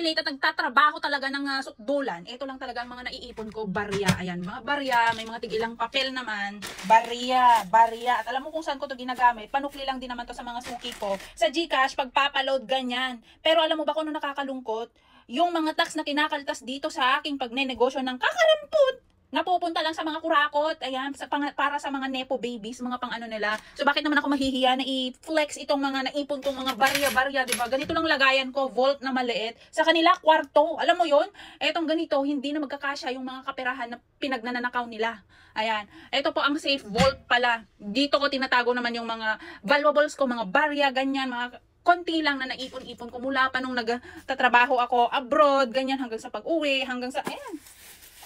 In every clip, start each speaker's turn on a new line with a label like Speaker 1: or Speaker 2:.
Speaker 1: calculate at nagtatrabaho talaga ng sukdulan, ito lang talaga ang mga naiipon ko, barya. Ayan, mga barya, may mga tig-ilang papel naman, barya. At alam mo kung saan ko to ginagamit, panukli lang din naman to sa mga suki ko. Sa GCash, pagpapaload ganyan. Pero alam mo ba kung ano nakakalungkot? Yung mga tax na kinakaltas dito sa aking pagnenegosyo ng kakarampot, napupunta lang sa mga kurakot, ayan, para sa mga nepo babies, mga pang ano nila. So bakit naman ako mahihiya na i-flex itong mga naipon kong mga barya, di ba? Ganito lang lagayan ko, vault na maliit. Sa kanila, kwarto. Alam mo yon? Etong ganito, hindi na magkakasya yung mga kaperahan na pinagnanakaw nila. Ayan. Ito po ang safe vault pala. Dito ko tinatago naman yung mga valuables ko, mga barya, ganyan, mga konti lang na naipon-ipon ko mula pa nung nagtatrabaho ako abroad, ganyan, hanggang sa pag-uwi, hanggang sa, ayan.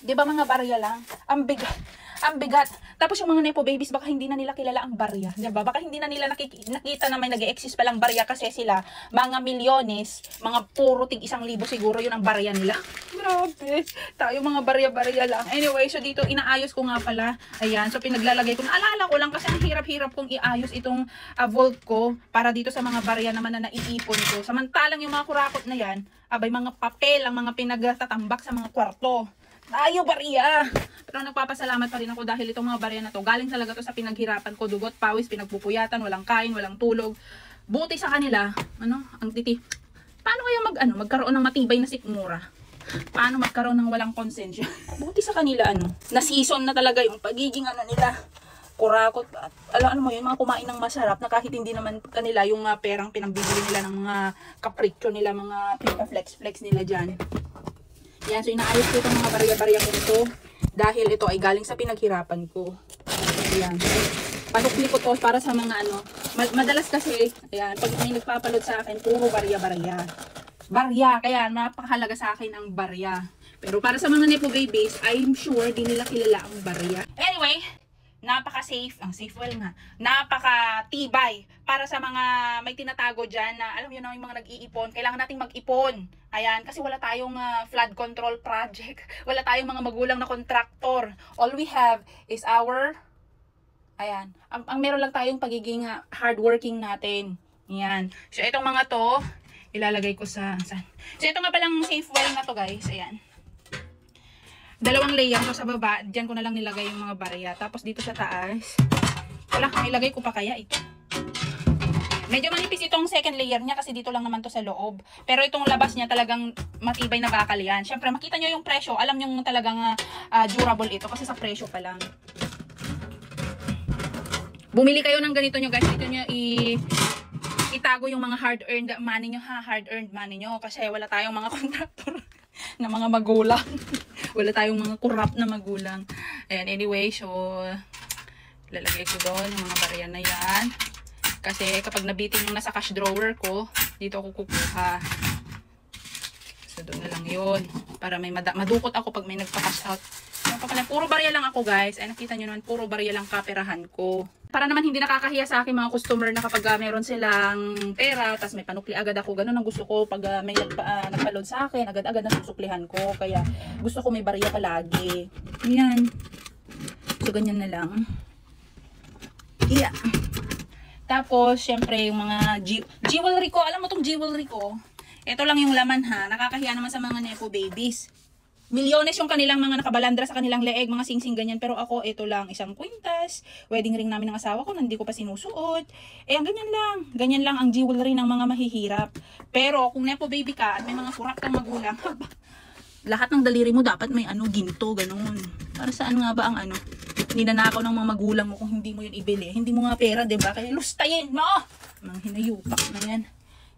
Speaker 1: Di ba mga barya lang? Ang bigat. Tapos yung mga nepo babies, baka hindi na nila kilala ang barya. Di ba? Baka hindi na nila nakita na may nag-e-exist palang barya kasi sila, mga milyones, mga puro tig 1,000 siguro yun ang barya nila. Grabe. Tayo mga barya-barya lang. Anyway, so dito inaayos ko nga pala. Ayan, so pinaglalagay ko. Naalala ko lang kasi ang hirap-hirap kong iayos itong vault ko para dito sa mga barya naman na naiipon ko. Samantalang yung mga kurakot na yan, abay mga papel ang mga pinagtatambak sa mga kwarto. Tayo barya. Pero nagpapasalamat pa rin ako dahil itong mga barya na to, galing talaga to sa pinaghirapan ko, dugot, pawis, pinagpupuyatan, walang kain, walang tulog. Buti sa kanila, ang titi. Paano kaya magkaroon ng matibay na sikmura? Paano magkaroon ng walang konsensya? Buti sa kanila, na season na talaga yung pagiging nila. Kurakot, alam mo yun, mga kumain ng masarap na kahit hindi naman kanila yung perang pinambibili nila ng mga kapritsyo nila, mga pinaka-flex nila dyan. Yan, so inaayos ko itong mga barya-barya ko ito dahil ito ay galing sa pinaghirapan ko. Ayan. Panukli ko to para sa mga madalas kasi, ayan, pag may nagpapaload sa akin, puro barya-barya. Barya, kaya napakahalaga sa akin ang barya. Pero para sa mga nepo babies, I'm sure di nila kilala ang barya. Anyway, napaka-safe, ang safe well nga, napaka-tibay para sa mga may tinatago dyan na alam yun na yung mga nag-iipon, kailangan nating mag-ipon. Ayan, kasi wala tayong flood control project, wala tayong mga magulang na contractor. All we have is our, ayan, ang meron lang tayong pagiging hardworking natin. Ayan, so itong mga to, ilalagay ko sa, so ito nga palang safe well na to guys, ayan. Dalawang layer ko sa baba, diyan ko na lang nilagay yung mga barya. Tapos dito sa taas, wala, ilagay ko pa kaya ito. Medyo manipis itong second layer niya kasi dito lang naman to sa loob. Pero itong labas niya talagang matibay na bakal yan. Siyempre makita nyo yung presyo, alam nyo talagang durable ito kasi sa presyo pa lang. Bumili kayo ng ganito nyo guys, dito nyo itago yung mga hard-earned money nyo hard-earned money nyo kasi wala tayong mga contractor na mga magulang. Wala tayong mga corrupt na magulang. Ayan, anyway, so lalagay ko doon yung mga barya na yan. Kasi kapag nabitin yung nasa cash drawer ko, dito ako kukuha. So doon na lang yun. Para may madukot ako pag may nagpa-cash out. Puro barya lang ako guys. Ay nakita nyo naman, puro barya lang kaperahan ko. Para naman hindi nakakahiya sa akin mga customer na kapag meron silang pera, tas may panukli agad ako. Ganun ang gusto ko pag may nagpa-load sa akin, agad-agad nasusuklihan ko. Kaya gusto ko may barya palagi. Ayan. So ganyan na lang. Yeah. Tapos, syempre yung mga jewelry ko. Alam mo tong jewelry ko? Ito lang yung laman ha. Nakakahiya naman sa mga nepo babies. Milyones yung kanilang mga nakabalandra sa kanilang leeg, mga singsing ganyan. Pero ako, ito lang, isang kwintas. Wedding ring namin ng asawa ko, hindi ko pa sinusuot. Eh, ganyan lang. Ganyan lang ang jewelry ng mga mahihirap. Pero, kung nepo baby ka at may mga kurap kang magulang, lahat ng daliri mo dapat may ginto, ganun. Para saan nga ba ang ninanakaw ng mga magulang mo kung hindi mo yun ibili? Hindi mo nga pera, diba? Kaya lustayin mo! Mga hinayupak na yan.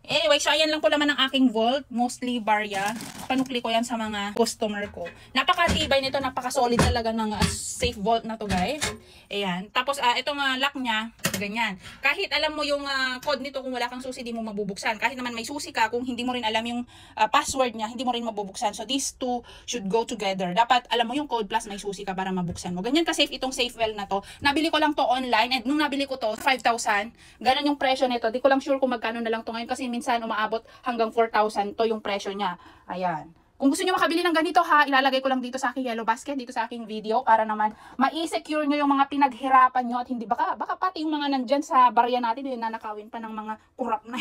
Speaker 1: Anyway, so ayan lang po naman ang aking vault. Mostly barya. Panukli ko yan sa mga customer ko. Napakatibay nito. Napaka-solid talaga ng safe vault na to guys. Ayan. Tapos itong lock niya, ganyan. Kahit alam mo yung code nito, kung wala kang susi, di mo mabubuksan. Kahit naman may susi ka, kung hindi mo rin alam yung password niya, hindi mo rin mabubuksan. So these two should go together. Dapat alam mo yung code plus may susi ka para mabuksan mo. Ganyan ka-safe itong safe well na to. Nabili ko lang to online. And nung nabili ko to, 5,000. Ganon yung presyo nito. Di ko lang sure kung magkano na lang to ngayon kasi minsan umaabot hanggang 4,000 to yung presyo niya. Ayan. Kung gusto niyo makabili ng ganito ha, ilalagay ko lang dito sa aking yellow basket, dito sa aking video para naman ma-secure niyo yung mga pinaghirapan niyo at hindi baka pati yung mga nandyan sa barya natin, nanakawin pa ng mga kurap na.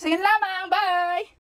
Speaker 1: So yun lamang. Bye!